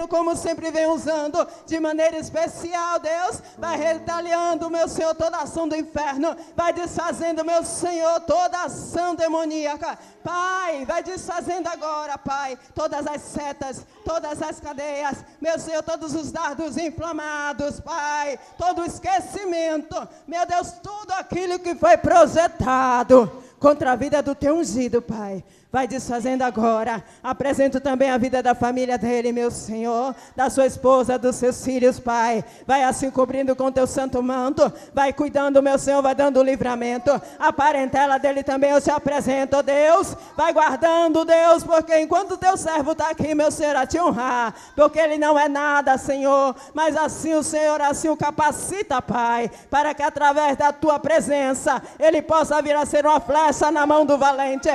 como sempre vem usando, de maneira especial, Deus, vai retaliando, meu Senhor, toda ação do inferno, vai desfazendo, meu Senhor, toda ação demoníaca, Pai, vai desfazendo agora, Pai, todas as setas, todas as cadeias, meu Senhor, todos os dardos inflamados, Pai, todo o esquecimento, meu Deus, tudo aquilo que foi projetado contra a vida do teu ungido, Pai, vai desfazendo agora. Apresento também a vida da família dele, meu Senhor, da sua esposa, dos seus filhos, Pai. Vai assim cobrindo com teu santo manto, vai cuidando, meu Senhor, vai dando livramento. A parentela dele também eu te apresento, Deus. Vai guardando, Deus, porque enquanto o teu servo está aqui, meu Senhor, a te honrar, porque ele não é nada, Senhor, mas assim o Senhor, assim o capacita, Pai, para que através da tua presença, ele possa vir a ser uma flecha na mão do valente.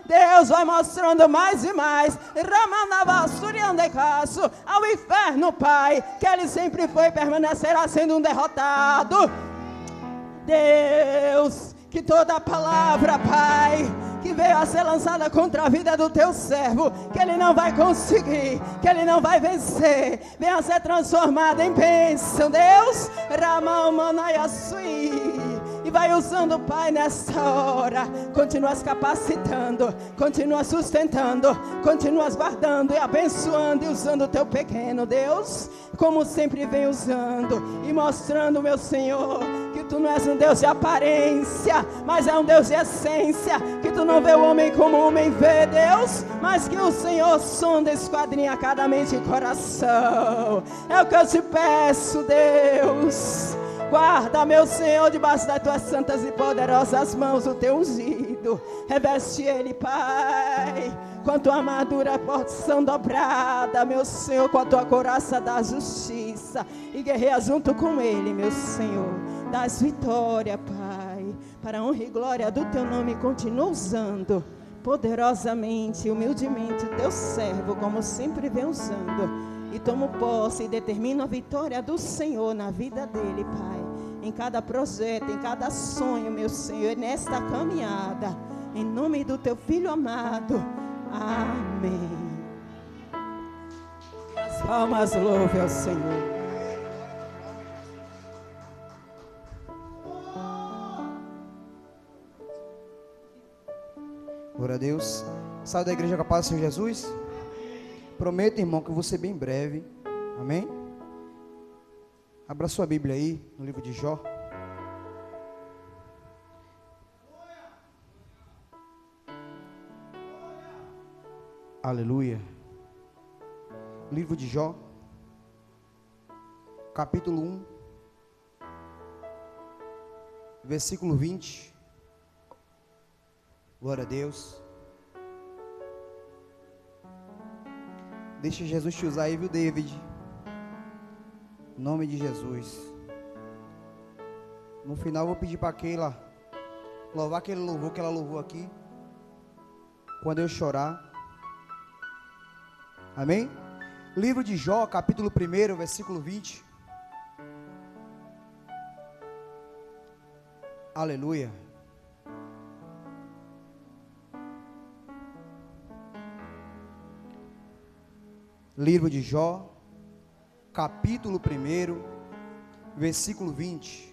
Deus vai mostrando mais e mais ao inferno, Pai, que ele sempre foi e permanecerá sendo um derrotado. Deus, que toda palavra, Pai, que veio a ser lançada contra a vida do teu servo, que ele não vai conseguir, que ele não vai vencer, venha a ser transformada em bênção, Deus, e vai usando, Pai, nessa hora, continuas capacitando, continuas sustentando, continuas guardando e abençoando e usando o teu pequeno, Deus, como sempre vem usando e mostrando, meu Senhor, que tu não és um Deus de aparência, mas é um Deus de essência, que tu não vê o homem como o homem vê, Deus, mas que o Senhor sonda, esquadrinha cada mente e coração. É o que eu te peço, Deus. Guarda, meu Senhor, debaixo das tuas santas e poderosas mãos o teu ungido. Reveste ele, Pai, com a tua armadura, porção dobrada, meu Senhor, com a tua couraça da justiça. E guerreia junto com ele, meu Senhor, das vitórias, Pai, para a honra e glória do teu nome. Continua usando poderosamente, humildemente, o teu servo, como sempre vem usando. E tomo posse e determino a vitória do Senhor na vida dele, Pai. Em cada projeto, em cada sonho, meu Senhor, nesta caminhada. Em nome do teu Filho amado. Amém. As palmas louve ao Senhor. Glória a Deus. Saio da igreja com a paz do Senhor Jesus. Prometo, irmão, que eu vou ser bem breve. Amém? Abra sua Bíblia aí, no livro de Jó. Aleluia. Livro de Jó, capítulo 1, versículo 20. Glória a Deus. Deixa Jesus te usar aí, viu, David? Em nome de Jesus. No final eu vou pedir para Keila louvar aquele louvor que ela louvou aqui. Quando eu chorar. Amém? Livro de Jó, capítulo 1, versículo 20. Aleluia. Livro de Jó, capítulo 1, versículo 20.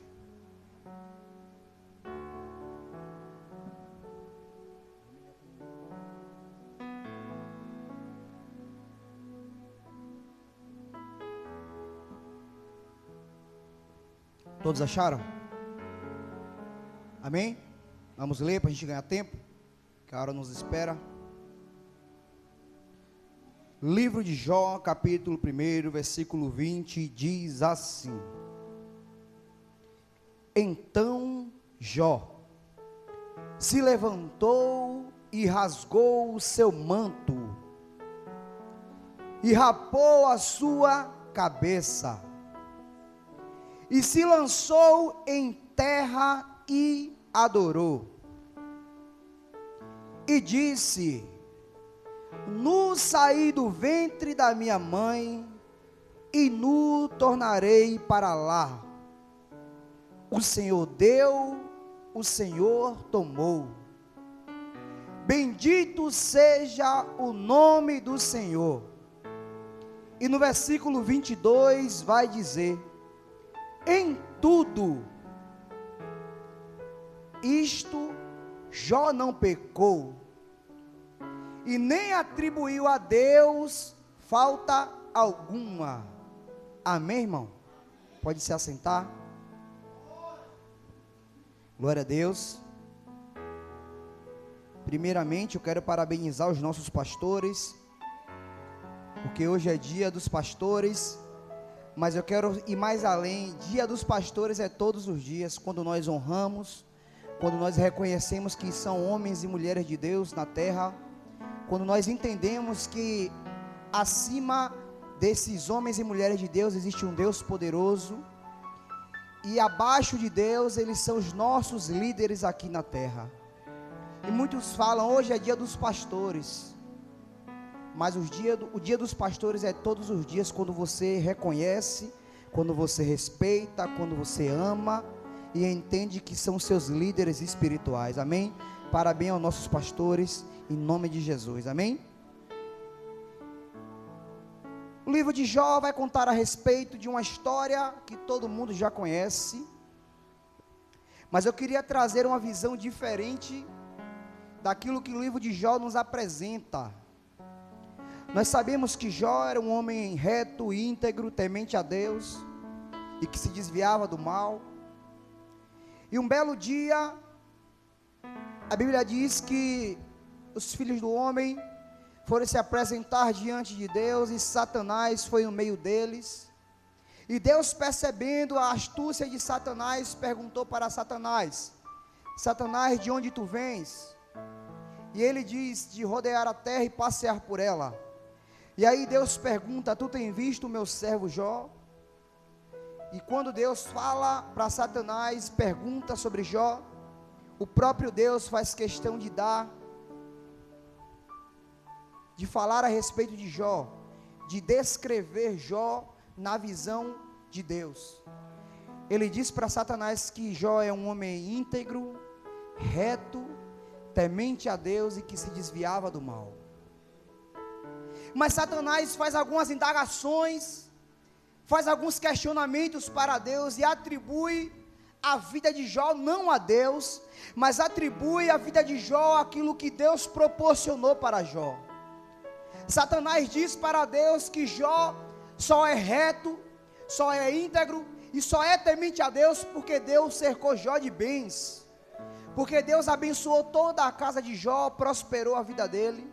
Todos acharam? Amém? Vamos ler para a gente ganhar tempo, que a hora nos espera. Livro de Jó, capítulo 1, versículo 20, diz assim: Então Jó se levantou e rasgou o seu manto, e rapou a sua cabeça, e se lançou em terra e adorou, e disse: Nu saí do ventre da minha mãe, e nu tornarei para lá. O Senhor deu, o Senhor tomou. Bendito seja o nome do Senhor. E no versículo 22 vai dizer: em tudo isto Jó não pecou, e nem atribuiu a Deus falta alguma. Amém, irmão? Pode se assentar. Glória a Deus. Primeiramente, eu quero parabenizar os nossos pastores, porque hoje é dia dos pastores, mas eu quero ir mais além. Dia dos pastores é todos os dias, quando nós honramos, quando nós reconhecemos que são homens e mulheres de Deus na terra, quando nós entendemos que acima desses homens e mulheres de Deus existe um Deus poderoso, e abaixo de Deus eles são os nossos líderes aqui na terra. E muitos falam, hoje é dia dos pastores, mas o dia dos pastores é todos os dias, quando você reconhece, quando você respeita, quando você ama e entende que são seus líderes espirituais. Amém? Parabéns aos nossos pastores, em nome de Jesus. Amém? O livro de Jó vai contar a respeito de uma história que todo mundo já conhece, mas eu queria trazer uma visão diferente daquilo que o livro de Jó nos apresenta. Nós sabemos que Jó era um homem reto, íntegro, temente a Deus, e que se desviava do mal. E um belo dia, a Bíblia diz que os filhos do homem foram se apresentar diante de Deus, e Satanás foi no meio deles. E Deus, percebendo a astúcia de Satanás, perguntou para Satanás: Satanás, de onde tu vens? E ele diz: de rodear a terra e passear por ela. E aí Deus pergunta: tu tem visto o meu servo Jó? E quando Deus fala para Satanás, pergunta sobre Jó, o próprio Deus faz questão de falar a respeito de Jó, de descrever Jó na visão de Deus. Ele diz para Satanás que Jó é um homem íntegro, reto, temente a Deus e que se desviava do mal. Mas Satanás faz algumas indagações, faz alguns questionamentos para Deus e atribui a vida de Jó não a Deus, mas atribui a vida de Jó aquilo que Deus proporcionou para Jó. Satanás diz para Deus que Jó só é reto, só é íntegro e só é temente a Deus porque Deus cercou Jó de bens, porque Deus abençoou toda a casa de Jó, prosperou a vida dele.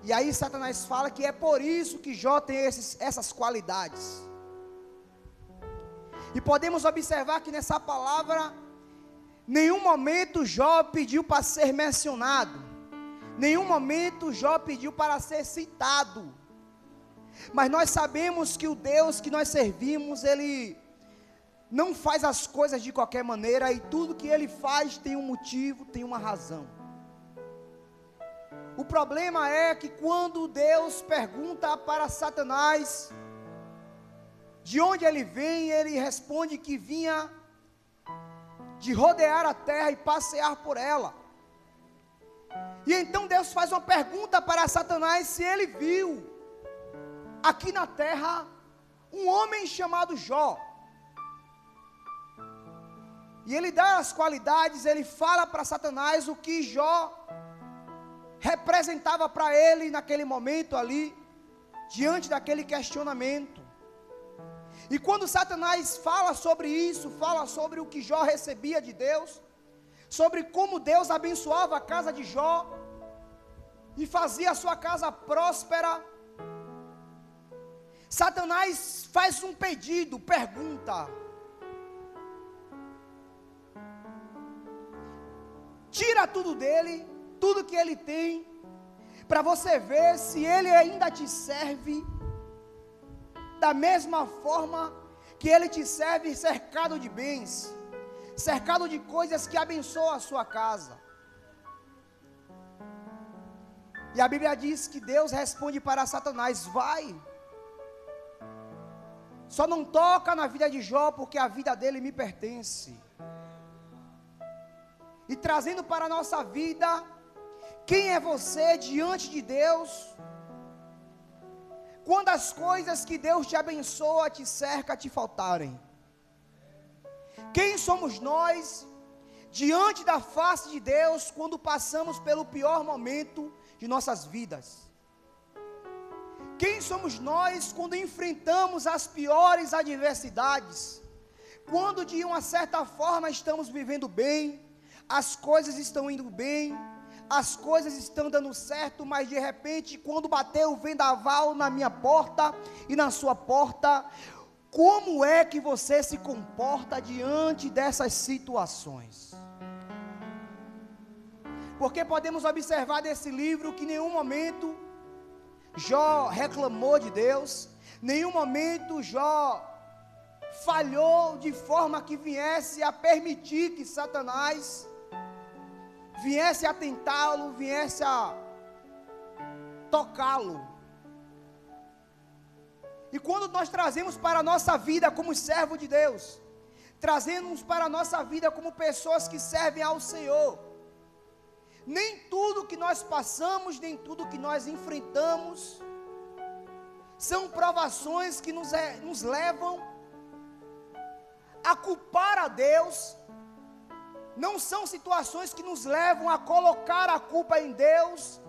E aí Satanás fala que é por isso que Jó tem essas qualidades. E podemos observar que nessa palavra, nenhum momento Jó pediu para ser mencionado, nenhum momento Jó pediu para ser citado. Mas nós sabemos que o Deus que nós servimos, Ele não faz as coisas de qualquer maneira, e tudo que Ele faz tem um motivo, tem uma razão. O problema é que quando Deus pergunta para Satanás de onde ele vem, ele responde que vinha de rodear a terra e passear por ela. E então Deus faz uma pergunta para Satanás se ele viu aqui na terra um homem chamado Jó. E ele dá as qualidades, ele fala para Satanás o que Jó representava para ele naquele momento ali, diante daquele questionamento. E quando Satanás fala sobre isso, fala sobre o que Jó recebia de Deus, sobre como Deus abençoava a casa de Jó e fazia a sua casa próspera, Satanás faz um pedido, pergunta: tira tudo dele, tudo que ele tem, para você ver se ele ainda te serve da mesma forma que ele te serve, cercado de bens, cercado de coisas que abençoam a sua casa. E a Bíblia diz que Deus responde para Satanás: vai, só não toca na vida de Jó, porque a vida dele me pertence. E trazendo para a nossa vida, Quem é você diante de Deus? Quando as coisas que Deus te abençoa, te cerca, te faltarem. Quem somos nós diante da face de Deus quando passamos pelo pior momento de nossas vidas? Quem somos nós quando enfrentamos as piores adversidades? Quando de uma certa forma estamos vivendo bem, as coisas estão indo bem, as coisas estão dando certo, mas de repente quando bateu o vendaval na minha porta e na sua porta, como é que você se comporta diante dessas situações? Porque podemos observar desse livro que em nenhum momento Jó reclamou de Deus, em nenhum momento Jó falhou de forma que viesse a permitir que Satanás viesse a tentá-lo, viesse a tocá-lo. E quando nós trazemos para a nossa vida como servo de Deus, trazemos para a nossa vida como pessoas que servem ao Senhor, nem tudo que nós passamos, nem tudo que nós enfrentamos, são provações que nos levam a culpar a Deus, não são situações que nos levam a colocar a culpa em Deus,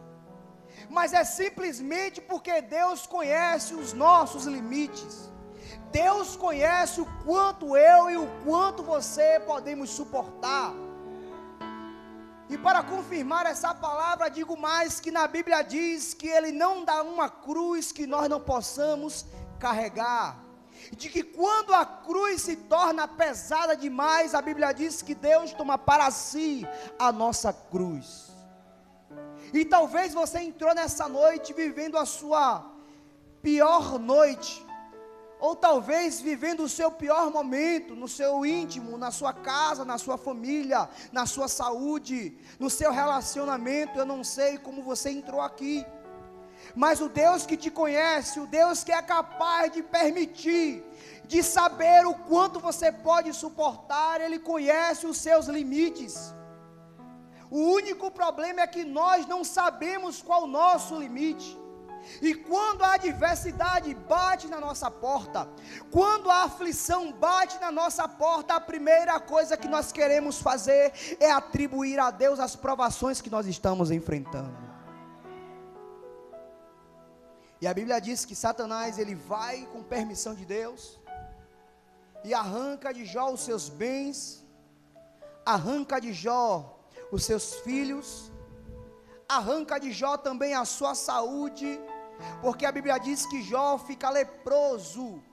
mas é simplesmente porque Deus conhece os nossos limites, Deus conhece o quanto eu e o quanto você podemos suportar. E para confirmar essa palavra, digo mais que na Bíblia diz que Ele não dá uma cruz que nós não possamos carregar. De que quando a cruz se torna pesada demais, a Bíblia diz que Deus toma para si a nossa cruz. E talvez você entrou nessa noite vivendo a sua pior noite, ou talvez vivendo o seu pior momento, no seu íntimo, na sua casa, na sua família, na sua saúde, no seu relacionamento. Eu não sei como você entrou aqui, mas o Deus que te conhece, o Deus que é capaz de permitir, de saber o quanto você pode suportar, Ele conhece os seus limites. O único problema é que nós não sabemos qual o nosso limite. E quando a adversidade bate na nossa porta, quando a aflição bate na nossa porta, a primeira coisa que nós queremos fazer é atribuir a Deus as provações que nós estamos enfrentando. E a Bíblia diz que Satanás, ele vai com permissão de Deus e arranca de Jó os seus bens, arranca de Jó os seus filhos, arranca de Jó também a sua saúde, porque a Bíblia diz que Jó fica leproso,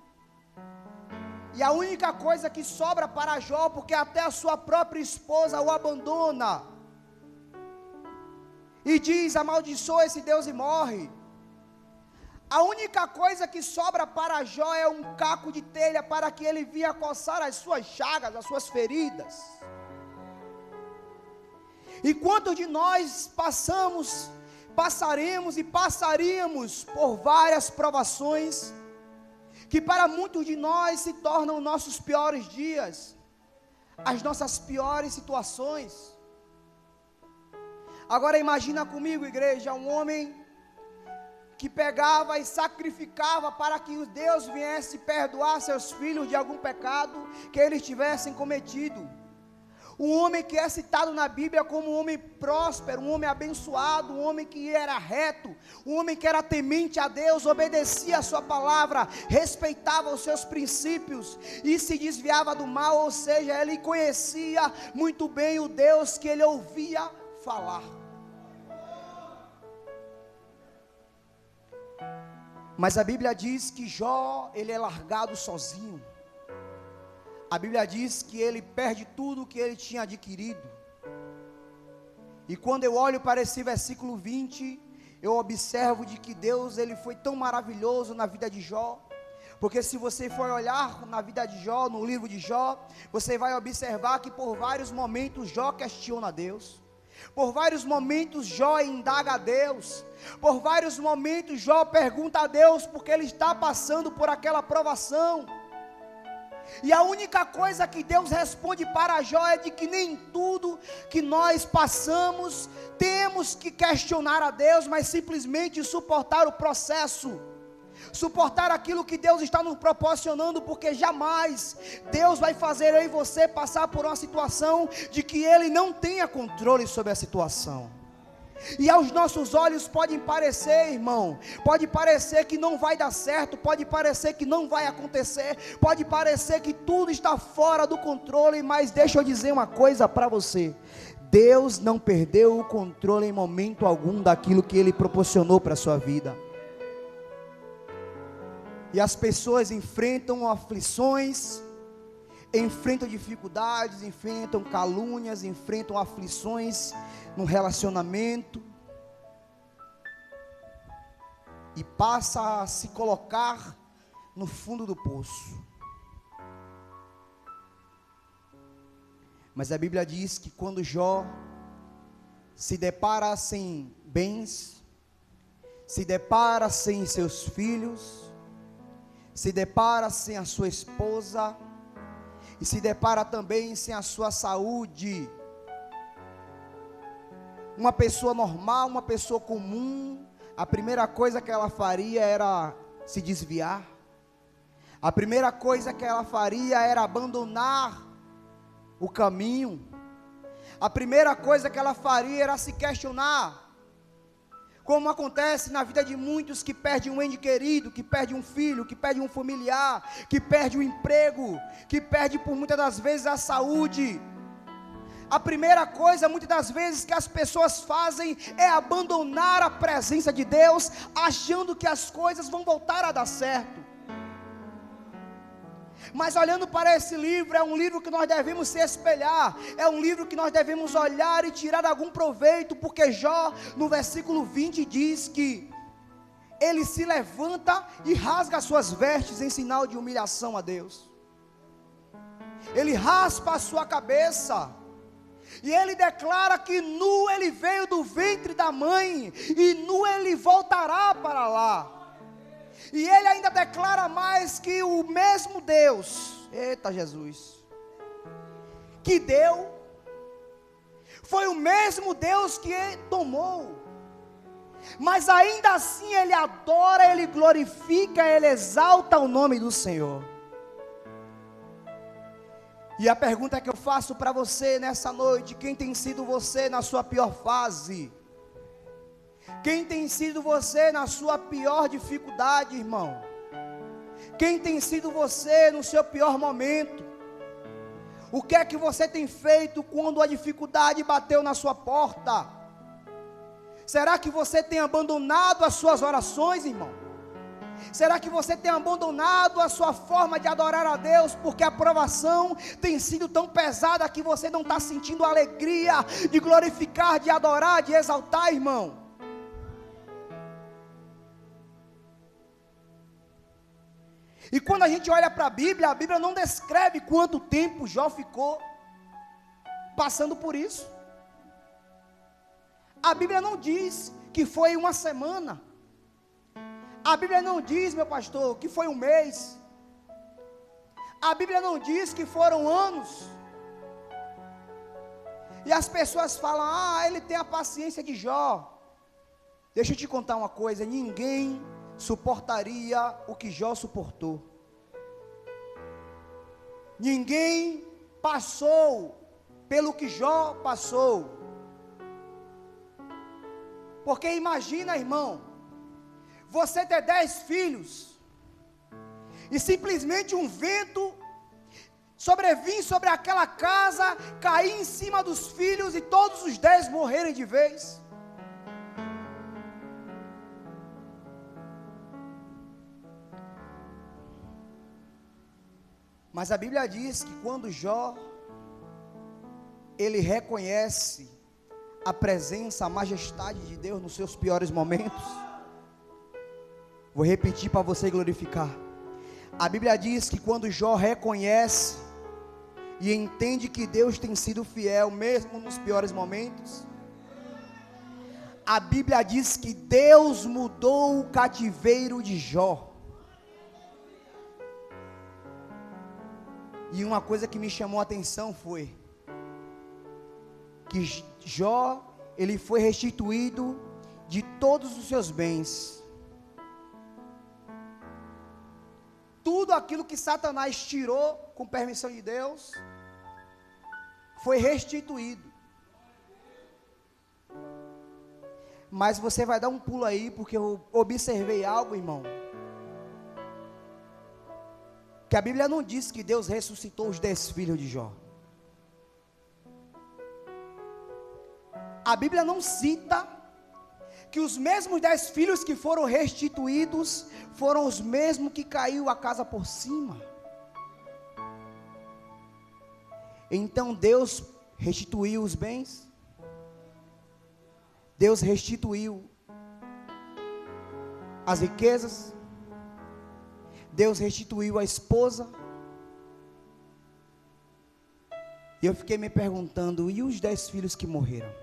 e a única coisa que sobra para Jó, porque até a sua própria esposa o abandona, e diz: amaldiçoa esse Deus e morre. A única coisa que sobra para Jó é um caco de telha, para que ele vinha coçar as suas chagas, as suas feridas. E quantos de nós passaremos e passaríamos por várias provações, que para muitos de nós se tornam nossos piores dias, as nossas piores situações. Agora imagina comigo, igreja, um homem que pegava e sacrificava para que Deus viesse perdoar seus filhos de algum pecado que eles tivessem cometido. Um homem que é citado na Bíblia como um homem próspero, um homem abençoado, um homem que era reto, um homem que era temente a Deus, obedecia a sua palavra, respeitava os seus princípios e se desviava do mal, ou seja, ele conhecia muito bem o Deus que ele ouvia falar. Mas a Bíblia diz que Jó, ele é largado sozinho. A Bíblia diz que ele perde tudo o que ele tinha adquirido. E quando eu olho para esse versículo 20, eu observo de que Deus, ele foi tão maravilhoso na vida de Jó. Porque se você for olhar na vida de Jó, no livro de Jó, você vai observar que por vários momentos Jó questiona Deus. Por vários momentos Jó indaga a Deus. Por vários momentos Jó pergunta a Deus porque ele está passando por aquela provação. E a única coisa que Deus responde para Jó é de que nem tudo que nós passamos temos que questionar a Deus, mas simplesmente suportar o processo, suportar aquilo que Deus está nos proporcionando, porque jamais Deus vai fazer eu e você passar por uma situação de que Ele não tenha controle sobre a situação. E aos nossos olhos pode parecer, irmão, pode parecer que não vai dar certo, pode parecer que não vai acontecer, pode parecer que tudo está fora do controle, mas deixa eu dizer uma coisa para você: Deus não perdeu o controle em momento algum daquilo que Ele proporcionou para a sua vida. E as pessoas enfrentam aflições, enfrentam dificuldades, enfrentam calúnias, enfrentam aflições no relacionamento, e passa a se colocar no fundo do poço. Mas a Bíblia diz que quando Jó se depara sem bens, se depara sem seus filhos, se depara sem a sua esposa, e se depara também sem a sua saúde, uma pessoa normal, uma pessoa comum, a primeira coisa que ela faria era se desviar, a primeira coisa que ela faria era abandonar o caminho, a primeira coisa que ela faria era se questionar, como acontece na vida de muitos que perdem um ente querido, que perde um filho, que perde um familiar, que perde o emprego, que perde por muitas das vezes a saúde. A primeira coisa, muitas das vezes, que as pessoas fazem é abandonar a presença de Deus, achando que as coisas vão voltar a dar certo. Mas olhando para esse livro, é um livro que nós devemos se espelhar, é um livro que nós devemos olhar e tirar algum proveito, porque Jó, no versículo 20, diz que ele se levanta e rasga as suas vestes em sinal de humilhação a Deus. Ele raspa a sua cabeça, e ele declara que nu ele veio do ventre da mãe, e nu ele voltará para lá. E ele ainda declara mais que o mesmo Deus, eita Jesus, que deu, foi o mesmo Deus que ele tomou. Mas ainda assim ele adora, ele glorifica, ele exalta o nome do Senhor. E a pergunta que eu faço para você nessa noite: quem tem sido você na sua pior fase? Quem tem sido você na sua pior dificuldade, irmão? Quem tem sido você no seu pior momento? O que é que você tem feito quando a dificuldade bateu na sua porta? Será que você tem abandonado as suas orações, irmão? Será que você tem abandonado a sua forma de adorar a Deus, porque a provação tem sido tão pesada que você não está sentindo a alegria de glorificar, de adorar, de exaltar, irmão? E quando a gente olha para a Bíblia não descreve quanto tempo Jó ficou passando por isso. A Bíblia não diz que foi uma semana. A Bíblia não diz, meu pastor, que foi um mês. A Bíblia não diz que foram anos. E as pessoas falam: ele tem a paciência de Jó. Deixa eu te contar uma coisa: ninguém suportaria o que Jó suportou. Ninguém passou pelo que Jó passou. Porque imagina, irmão, você ter 10 filhos e simplesmente um vento sobrevir sobre aquela casa, cair em cima dos filhos e todos os 10 morrerem de vez. Mas a Bíblia diz que quando Jó, ele reconhece a presença, a majestade de Deus nos seus piores momentos. Vou repetir para você glorificar. A Bíblia diz que quando Jó reconhece e entende que Deus tem sido fiel mesmo nos piores momentos, a Bíblia diz que Deus mudou o cativeiro de Jó. E uma coisa que me chamou a atenção foi que Jó, ele foi restituído de todos os seus bens. Tudo aquilo que Satanás tirou, com permissão de Deus, foi restituído. Mas você vai dar um pulo aí, porque eu observei algo, irmão, que a Bíblia não diz que Deus ressuscitou os 10 filhos de Jó. A Bíblia não cita que os mesmos 10 filhos que foram restituídos foram os mesmos que caiu a casa por cima. Então Deus restituiu os bens, Deus restituiu as riquezas, Deus restituiu a esposa. E eu fiquei me perguntando, e os 10 filhos que morreram?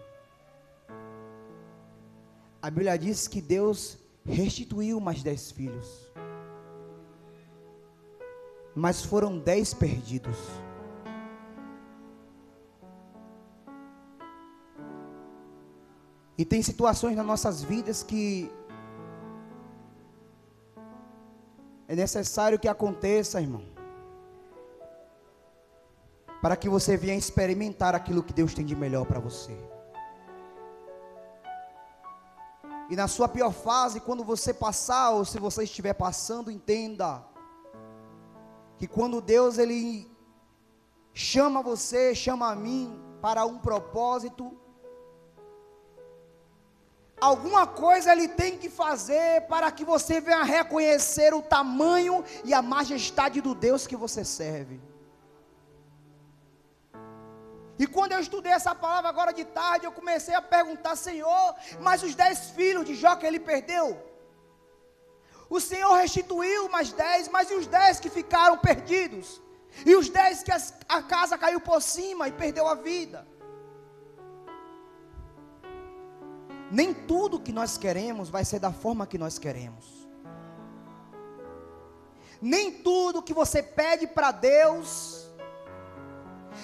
A Bíblia diz que Deus restituiu mais 10 filhos, mas foram 10 perdidos. E tem situações nas nossas vidas que é necessário que aconteça, irmão, para que você venha experimentar aquilo que Deus tem de melhor para você. E na sua pior fase, quando você passar, ou se você estiver passando, entenda que quando Deus ele chama você, chama a mim para um propósito, alguma coisa Ele tem que fazer para que você venha reconhecer o tamanho e a majestade do Deus que você serve. E quando eu estudei essa palavra agora de tarde, eu comecei a perguntar, Senhor, mas os 10 filhos de Jó que ele perdeu, o Senhor restituiu mais 10, mas e os 10 que ficaram perdidos? E os 10 que a casa caiu por cima e perdeu a vida? Nem tudo que nós queremos vai ser da forma que nós queremos. Nem tudo que você pede para Deus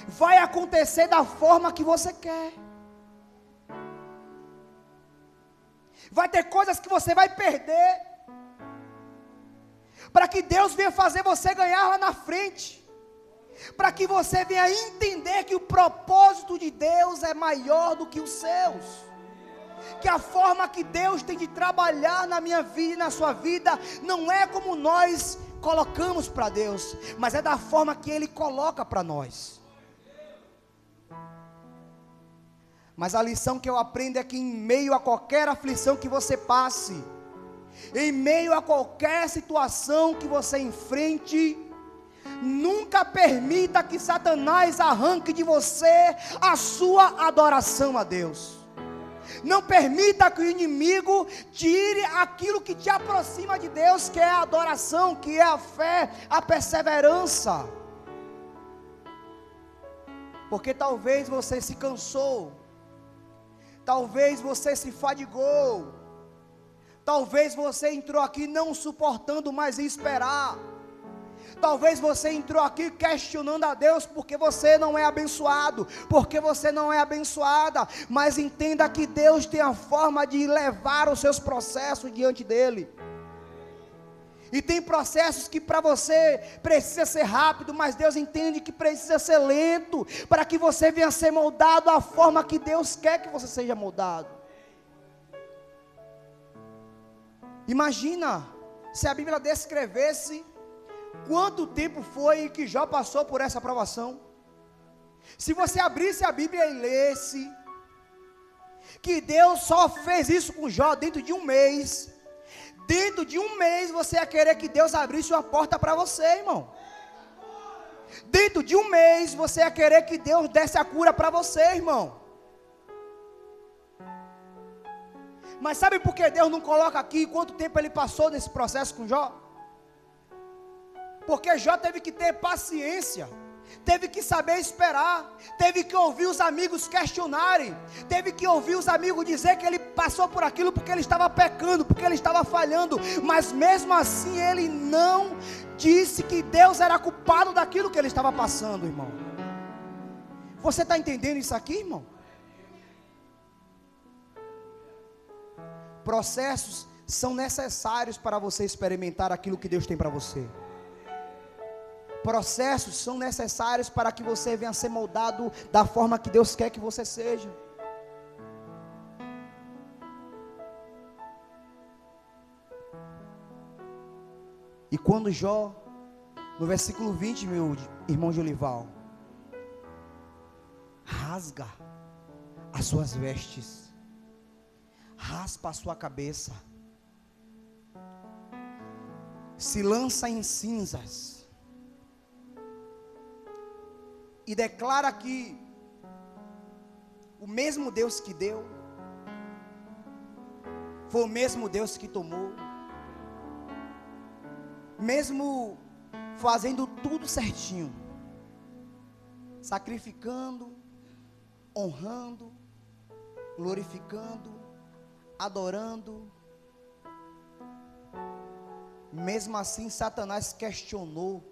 vai acontecer da forma que você quer. Vai ter coisas que você vai perder, para que Deus venha fazer você ganhar lá na frente, para que você venha entender que o propósito de Deus é maior do que os seus, que a forma que Deus tem de trabalhar na minha vida e na sua vida, não é como nós colocamos para Deus, mas é da forma que Ele coloca para nós. Mas a lição que eu aprendo é que em meio a qualquer aflição que você passe, em meio a qualquer situação que você enfrente, nunca permita que Satanás arranque de você a sua adoração a Deus. Não permita que o inimigo tire aquilo que te aproxima de Deus, que é a adoração, que é a fé, a perseverança. Porque talvez você se cansou, talvez você se fadigou, talvez você entrou aqui não suportando mais esperar, talvez você entrou aqui questionando a Deus porque você não é abençoado, porque você não é abençoada, mas entenda que Deus tem a forma de levar os seus processos diante dEle. E tem processos que para você precisa ser rápido, mas Deus entende que precisa ser lento, para que você venha ser moldado à forma que Deus quer que você seja moldado. Imagina se a Bíblia descrevesse quanto tempo foi que Jó passou por essa provação. Se você abrisse a Bíblia e lesse que Deus só fez isso com Jó dentro de um mês, dentro de um mês você ia querer que Deus abrisse uma porta para você, irmão. Dentro de um mês você ia querer que Deus desse a cura para você, irmão. Mas sabe por que Deus não coloca aqui quanto tempo ele passou nesse processo com Jó? Porque Jó teve que ter paciência, teve que saber esperar, teve que ouvir os amigos questionarem, teve que ouvir os amigos dizer que ele passou por aquilo porque ele estava pecando, porque ele estava falhando, mas mesmo assim ele não disse que Deus era culpado daquilo que ele estava passando, irmão. Você está entendendo isso aqui, irmão? Processos são necessários para você experimentar aquilo que Deus tem para você. Processos são necessários para que você venha a ser moldado da forma que Deus quer que você seja. E quando Jó, no versículo 20, meu irmão de Olival, rasga as suas vestes, raspa a sua cabeça, se lança em cinzas e declara que o mesmo Deus que deu foi o mesmo Deus que tomou, mesmo fazendo tudo certinho, sacrificando, honrando, glorificando, adorando, mesmo assim Satanás questionou,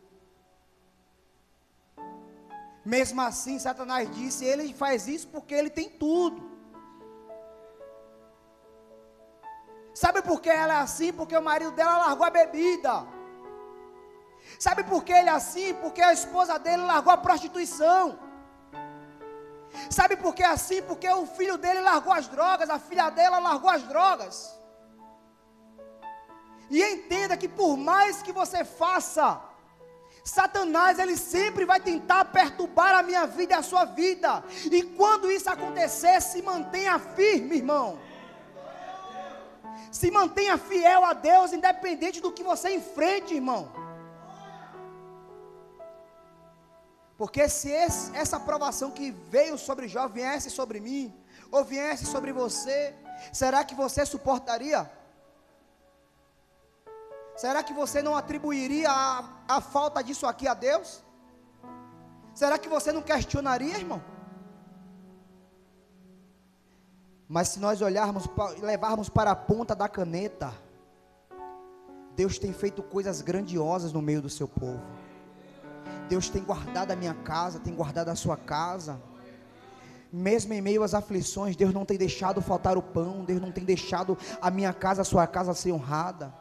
mesmo assim Satanás disse, ele faz isso porque ele tem tudo. Sabe por que ela é assim? Porque o marido dela largou a bebida. Sabe por que ele é assim? Porque a esposa dele largou a prostituição. Sabe por que é assim? Porque o filho dele largou as drogas, a filha dela largou as drogas. E entenda que por mais que você faça, Satanás, ele sempre vai tentar perturbar a minha vida e a sua vida. E quando isso acontecer, se mantenha firme, irmão. Se mantenha fiel a Deus, independente do que você enfrente, irmão. Porque se essa provação que veio sobre Jó viesse sobre mim, ou viesse sobre você, será que você suportaria? Será que você não atribuiria a falta disso aqui a Deus? Será que você não questionaria, irmão? Mas se nós olharmos, levarmos para a ponta da caneta, Deus tem feito coisas grandiosas no meio do seu povo. Deus tem guardado a minha casa, tem guardado a sua casa. Mesmo em meio às aflições, Deus não tem deixado faltar o pão, Deus não tem deixado a minha casa, a sua casa ser honrada.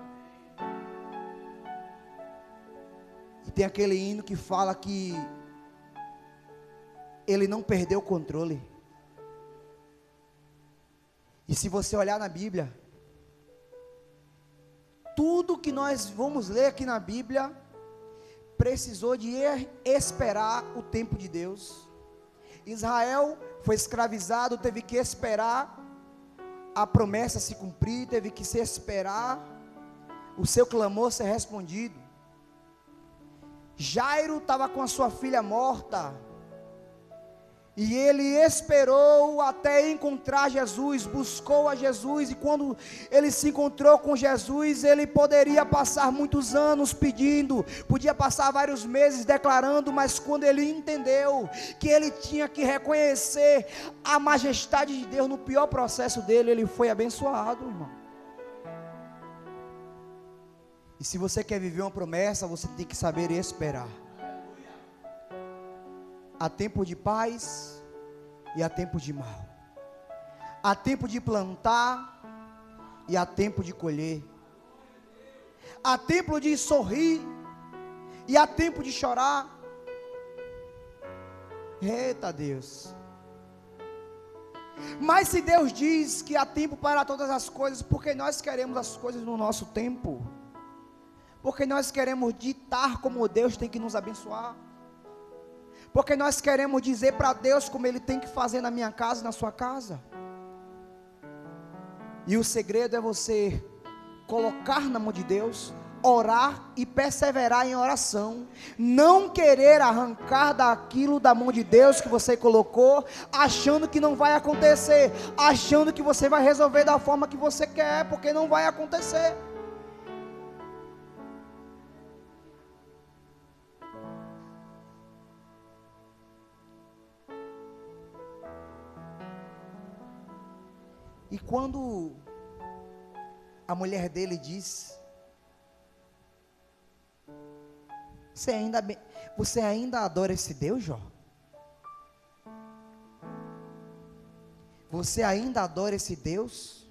E tem aquele hino que fala que Ele não perdeu o controle. E se você olhar na Bíblia, tudo que nós vamos ler aqui na Bíblia, precisou de esperar o tempo de Deus. Israel foi escravizado, teve que esperar a promessa se cumprir, teve que se esperar o seu clamor ser respondido. Jairo estava com a sua filha morta, e ele esperou até encontrar Jesus, buscou a Jesus, e quando ele se encontrou com Jesus, ele poderia passar muitos anos pedindo, podia passar vários meses declarando, mas quando ele entendeu que ele tinha que reconhecer a majestade de Deus no pior processo dele, ele foi abençoado, irmão. E se você quer viver uma promessa, você tem que saber esperar. Há tempo de paz e há tempo de mal. Há tempo de plantar e há tempo de colher. Há tempo de sorrir e há tempo de chorar. Eita Deus. Mas se Deus diz que há tempo para todas as coisas, porque nós queremos as coisas no nosso tempo? Porque nós queremos ditar como Deus tem que nos abençoar? Porque nós queremos dizer para Deus como Ele tem que fazer na minha casa e na sua casa? E o segredo é você colocar na mão de Deus, orar e perseverar em oração, não querer arrancar daquilo da mão de Deus que você colocou, achando que não vai acontecer, achando que você vai resolver da forma que você quer, porque não vai acontecer. E quando a mulher dele diz Você ainda adora esse Deus, Jó? Você ainda adora esse Deus?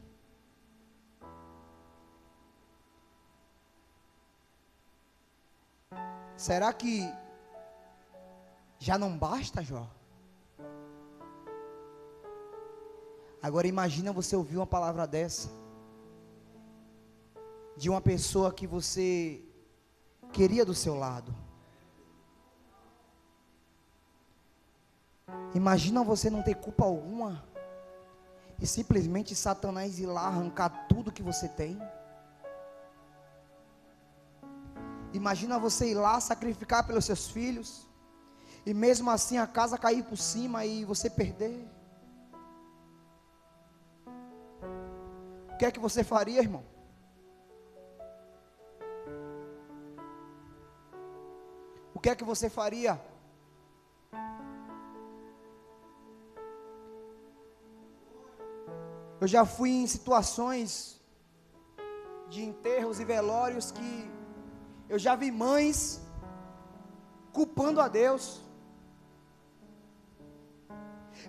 Será que já não basta, Jó? Agora imagina você ouvir uma palavra dessa, de uma pessoa que você queria do seu lado. Imagina você não ter culpa alguma, e simplesmente Satanás ir lá arrancar tudo que você tem. Imagina você ir lá sacrificar pelos seus filhos, e mesmo assim a casa cair por cima e você perder. O que é que você faria, irmão? O que é que você faria? Eu já fui em situações de enterros e velórios que eu já vi mães culpando a Deus.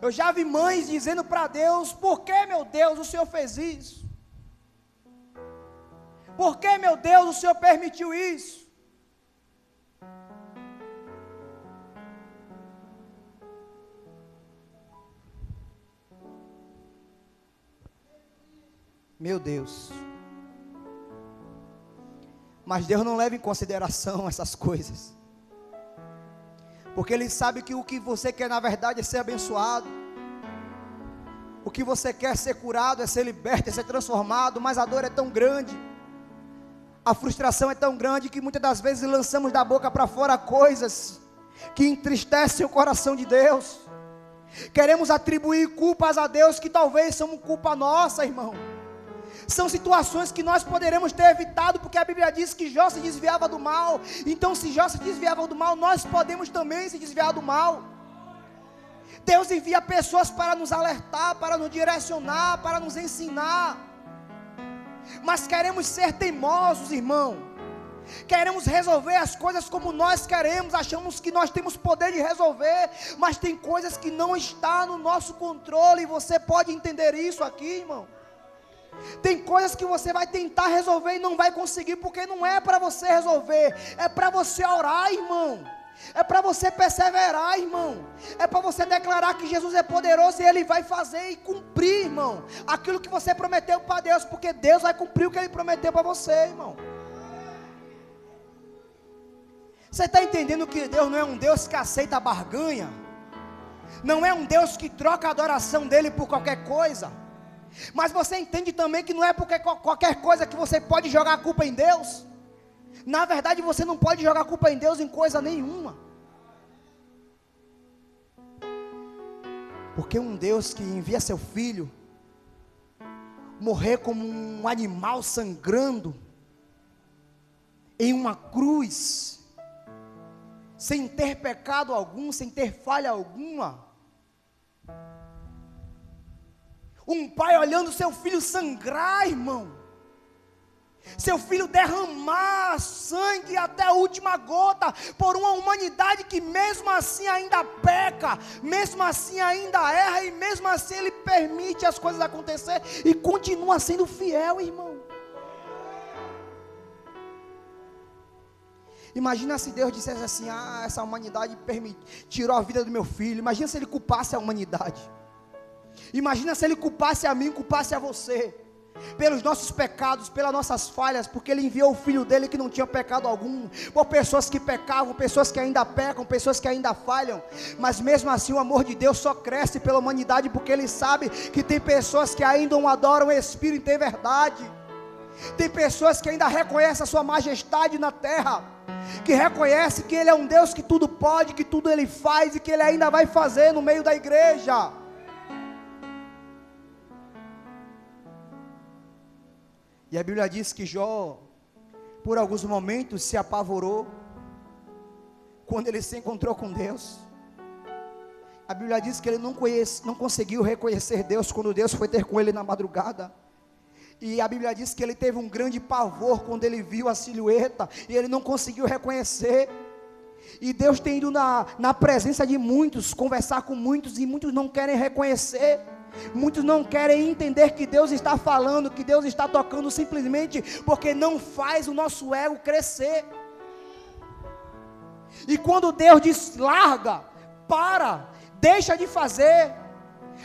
Eu já vi mães dizendo para Deus: por que, meu Deus, o Senhor fez isso? Por que, meu Deus, o Senhor permitiu isso? Meu Deus. Mas Deus não leva em consideração essas coisas, porque Ele sabe que o que você quer na verdade é ser abençoado. O que você quer é ser curado, é ser liberto, é ser transformado. Mas a dor é tão grande, a frustração é tão grande, que muitas das vezes lançamos da boca para fora coisas que entristecem o coração de Deus. Queremos atribuir culpas a Deus que talvez são culpa nossa, irmão. São situações que nós poderemos ter evitado, porque a Bíblia diz que Jó se desviava do mal. Então, se Jó se desviava do mal, nós podemos também se desviar do mal. Deus envia pessoas para nos alertar, para nos direcionar, para nos ensinar. Mas queremos ser teimosos, irmão. Queremos resolver as coisas como nós queremos. Achamos que nós temos poder de resolver, mas tem coisas que não estão no nosso controle. E você pode entender isso aqui, irmão. Tem coisas que você vai tentar resolver e não vai conseguir, porque não é para você resolver, é para você orar, irmão. É para você perseverar, irmão. É para você declarar que Jesus é poderoso e Ele vai fazer e cumprir, irmão, aquilo que você prometeu para Deus, porque Deus vai cumprir o que Ele prometeu para você, irmão. Você está entendendo que Deus não é um Deus que aceita barganha? Não é um Deus que troca a adoração dEle por qualquer coisa? Mas você entende também que não é porque qualquer coisa que você pode jogar a culpa em Deus? Na verdade, você não pode jogar a culpa em Deus em coisa nenhuma. Porque um Deus que envia seu filho morrer como um animal sangrando em uma cruz, sem ter pecado algum, sem ter falha alguma. Um pai olhando seu filho sangrar, irmão. Seu filho derramar sangue até a última gota, por uma humanidade que mesmo assim ainda peca, mesmo assim ainda erra, e mesmo assim Ele permite as coisas acontecer, e continua sendo fiel, irmão. Imagina se Deus dissesse assim: essa humanidade tirou a vida do meu filho. Imagina se Ele culpasse a humanidade. Imagina se Ele culpasse a mim, culpasse a você, pelos nossos pecados, pelas nossas falhas, porque Ele enviou o Filho dEle que não tinha pecado algum, por pessoas que pecavam, pessoas que ainda pecam, pessoas que ainda falham, mas mesmo assim o amor de Deus só cresce pela humanidade, porque Ele sabe que tem pessoas que ainda não adoram o Espírito em verdade, tem pessoas que ainda reconhecem a sua majestade na terra, que reconhece que Ele é um Deus que tudo pode, que tudo Ele faz, e que Ele ainda vai fazer no meio da igreja. E a Bíblia diz que Jó, por alguns momentos, se apavorou, quando ele se encontrou com Deus. A Bíblia diz que ele não conseguiu reconhecer Deus, quando Deus foi ter com ele na madrugada. E a Bíblia diz que ele teve um grande pavor, quando ele viu a silhueta, e ele não conseguiu reconhecer. E Deus tem ido na presença de muitos, conversar com muitos, e muitos não querem reconhecer. Muitos não querem entender que Deus está falando, que Deus está tocando, simplesmente porque não faz o nosso ego crescer. E quando Deus diz larga, para, deixa de fazer,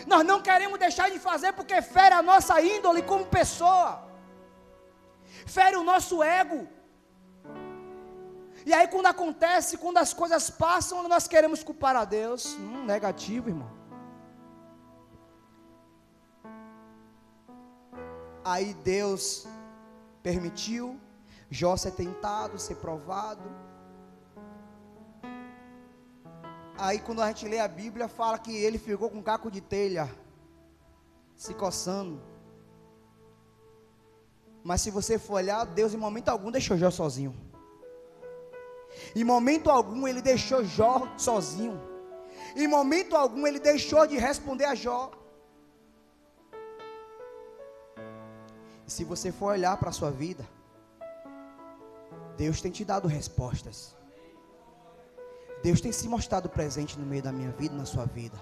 nós não queremos deixar de fazer porque fere a nossa índole como pessoa, fere o nosso ego. E aí quando acontece, quando as coisas passam, nós queremos culpar a Deus. Negativo, irmão. Aí Deus permitiu Jó ser tentado, ser provado. Aí quando a gente lê a Bíblia, fala que ele ficou com um caco de telha, se coçando. Mas se você for olhar, Deus em momento algum deixou Jó sozinho. Em momento algum ele deixou Jó sozinho. Em momento algum ele deixou de responder a Jó. E se você for olhar para a sua vida, Deus tem te dado respostas. Deus tem se mostrado presente no meio da minha vida, na sua vida.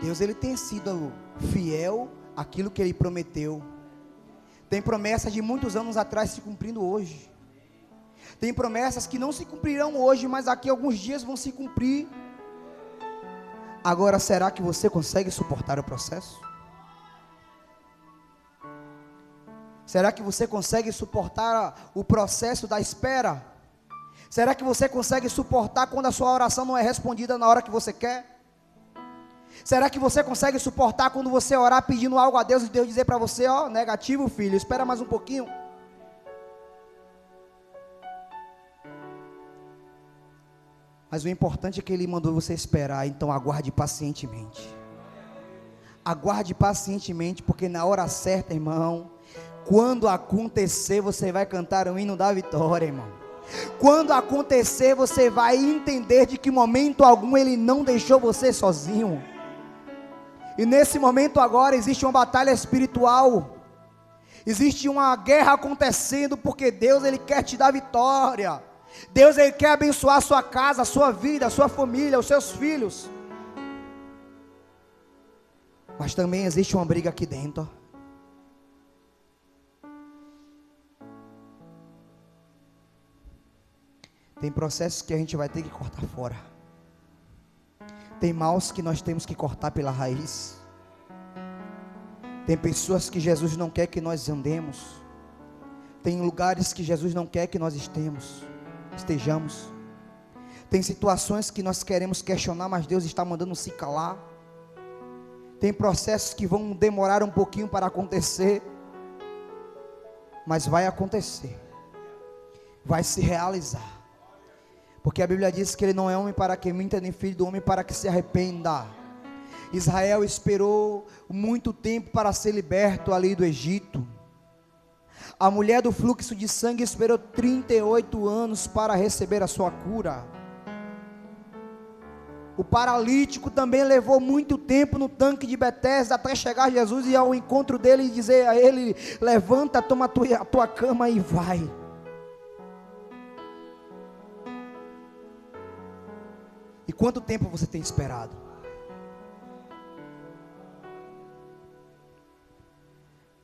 Deus, Ele tem sido fiel àquilo que Ele prometeu. Tem promessas de muitos anos atrás se cumprindo hoje. Tem promessas que não se cumprirão hoje, mas daqui a alguns dias vão se cumprir. Agora, será que você consegue suportar o processo? Será que você consegue suportar o processo da espera? Será que você consegue suportar quando a sua oração não é respondida na hora que você quer? Será que você consegue suportar quando você orar pedindo algo a Deus e Deus dizer para você, ó, negativo, filho, espera mais um pouquinho? Mas o importante é que Ele mandou você esperar, então aguarde pacientemente. Aguarde pacientemente, porque na hora certa, irmão, quando acontecer, você vai cantar o hino da vitória, irmão. Quando acontecer, você vai entender de que momento algum Ele não deixou você sozinho. E nesse momento agora existe uma batalha espiritual. Existe uma guerra acontecendo, porque Deus, Ele quer te dar vitória. Deus, Ele quer abençoar a sua casa, a sua vida, a sua família, os seus filhos. Mas também existe uma briga aqui dentro. Tem processos que a gente vai ter que cortar fora. Tem maus que nós temos que cortar pela raiz. Tem pessoas que Jesus não quer que nós andemos. Tem lugares que Jesus não quer que nós estejamos. Tem situações que nós queremos questionar, mas Deus está mandando se calar. Tem processos que vão demorar um pouquinho para acontecer, mas vai acontecer. Vai se realizar. Porque a Bíblia diz que Ele não é homem para que minta, nem filho do homem para que se arrependa. Israel esperou muito tempo para ser liberto ali do Egito. A mulher do fluxo de sangue esperou 38 anos para receber a sua cura. O paralítico também levou muito tempo no tanque de Betesda até chegar Jesus e ao encontro dele e dizer a ele: levanta, toma a tua cama e vai. E quanto tempo você tem esperado?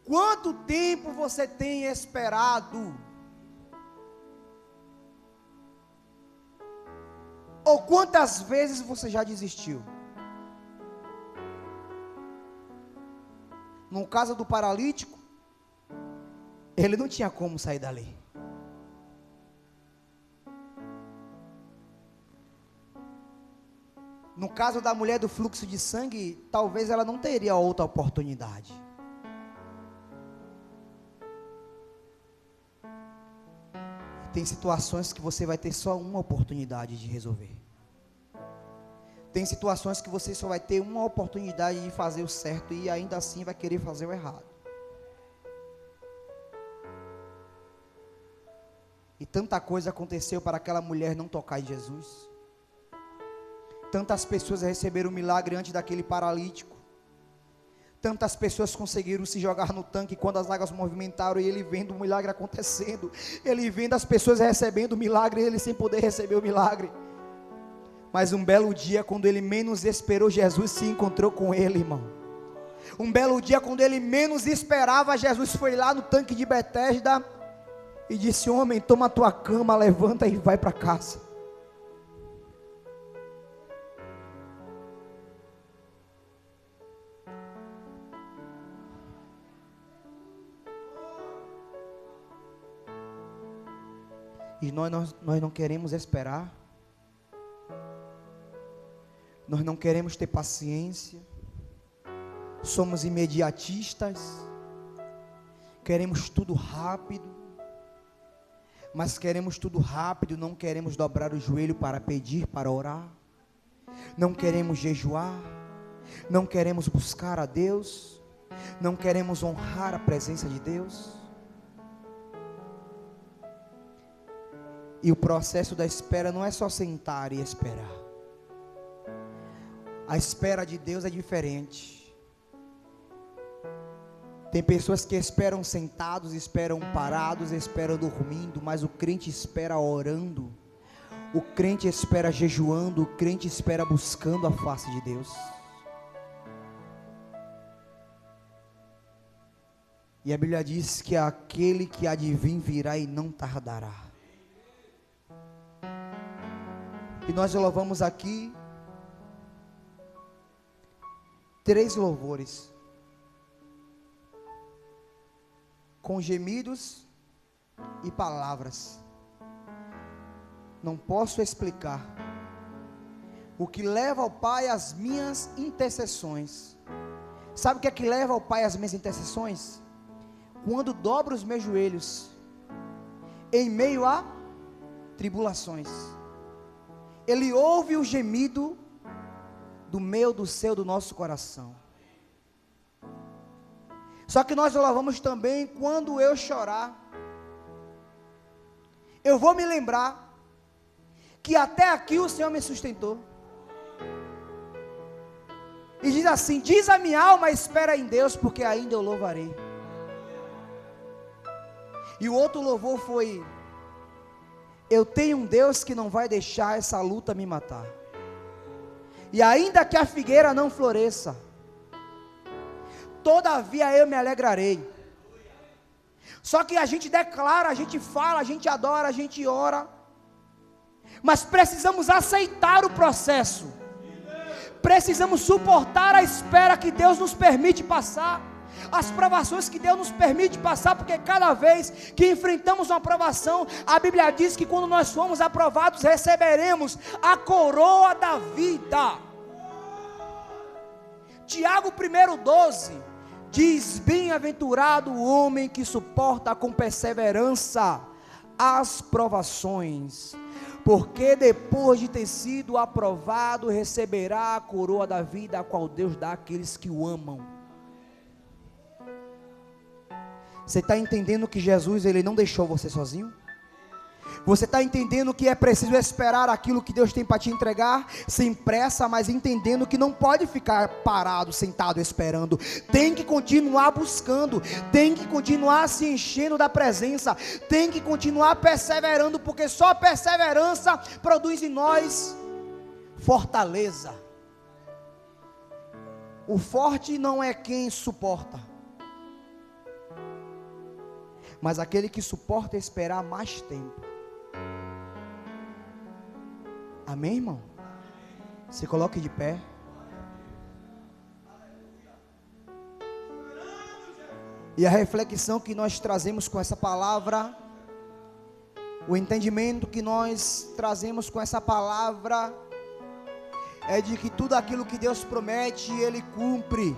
Quanto tempo você tem esperado? Ou quantas vezes você já desistiu? No caso do paralítico, ele não tinha como sair dali. No caso da mulher do fluxo de sangue, talvez ela não teria outra oportunidade. Tem situações que você vai ter só uma oportunidade de resolver. Tem situações que você só vai ter uma oportunidade de fazer o certo e ainda assim vai querer fazer o errado. E tanta coisa aconteceu para aquela mulher não tocar em Jesus. Tantas pessoas receberam um milagre antes daquele paralítico. Tantas pessoas conseguiram se jogar no tanque quando as águas movimentaram, e ele vendo o milagre acontecendo, ele vendo as pessoas recebendo o milagre, ele sem poder receber o milagre. Mas um belo dia, quando ele menos esperou, Jesus se encontrou com ele, irmão. Um belo dia, quando ele menos esperava, Jesus foi lá no tanque de Betesda e disse: homem, toma a tua cama, levanta e vai para casa. E nós não queremos esperar, nós não queremos ter paciência, somos imediatistas, queremos tudo rápido, mas queremos tudo rápido, não queremos dobrar o joelho para pedir, para orar, não queremos jejuar, não queremos buscar a Deus, não queremos honrar a presença de Deus. E o processo da espera não é só sentar e esperar. A espera de Deus é diferente. Tem pessoas que esperam sentados, esperam parados, esperam dormindo, mas o crente espera orando. O crente espera jejuando, o crente espera buscando a face de Deus. E a Bíblia diz que aquele que há de vir virá e não tardará. E nós louvamos aqui 3 louvores, com gemidos e palavras. Não posso explicar o que leva ao Pai às minhas intercessões. Sabe o que é que leva ao Pai às minhas intercessões? Quando dobro os meus joelhos em meio a tribulações, Ele ouve o gemido do meu, do seu, do nosso coração. Só que nós louvamos também quando eu chorar. Eu vou me lembrar que até aqui o Senhor me sustentou. E diz assim: diz a minha alma, espera em Deus, porque ainda eu louvarei. E o outro louvor foi: eu tenho um Deus que não vai deixar essa luta me matar. E ainda que a figueira não floresça, todavia eu me alegrarei. Só que a gente declara, a gente fala, a gente adora, a gente ora, mas precisamos aceitar o processo. Precisamos suportar a espera que Deus nos permite passar, as provações que Deus nos permite passar, porque cada vez que enfrentamos uma provação, a Bíblia diz que quando nós formos aprovados, receberemos a coroa da vida. Tiago 1:12 diz: bem-aventurado o homem que suporta com perseverança as provações, porque depois de ter sido aprovado, receberá a coroa da vida, a qual Deus dá àqueles que o amam. Você está entendendo que Jesus, Ele não deixou você sozinho? Você está entendendo que é preciso esperar aquilo que Deus tem para te entregar, sem pressa, mas entendendo que não pode ficar parado, sentado, esperando. Tem que continuar buscando, tem que continuar se enchendo da presença, tem que continuar perseverando, porque só a perseverança produz em nós fortaleza. O forte não é quem suporta, mas aquele que suporta esperar mais tempo. Amém, irmão? Se coloque de pé. E a reflexão que nós trazemos com essa palavra, o entendimento que nós trazemos com essa palavra, é de que tudo aquilo que Deus promete, Ele cumpre.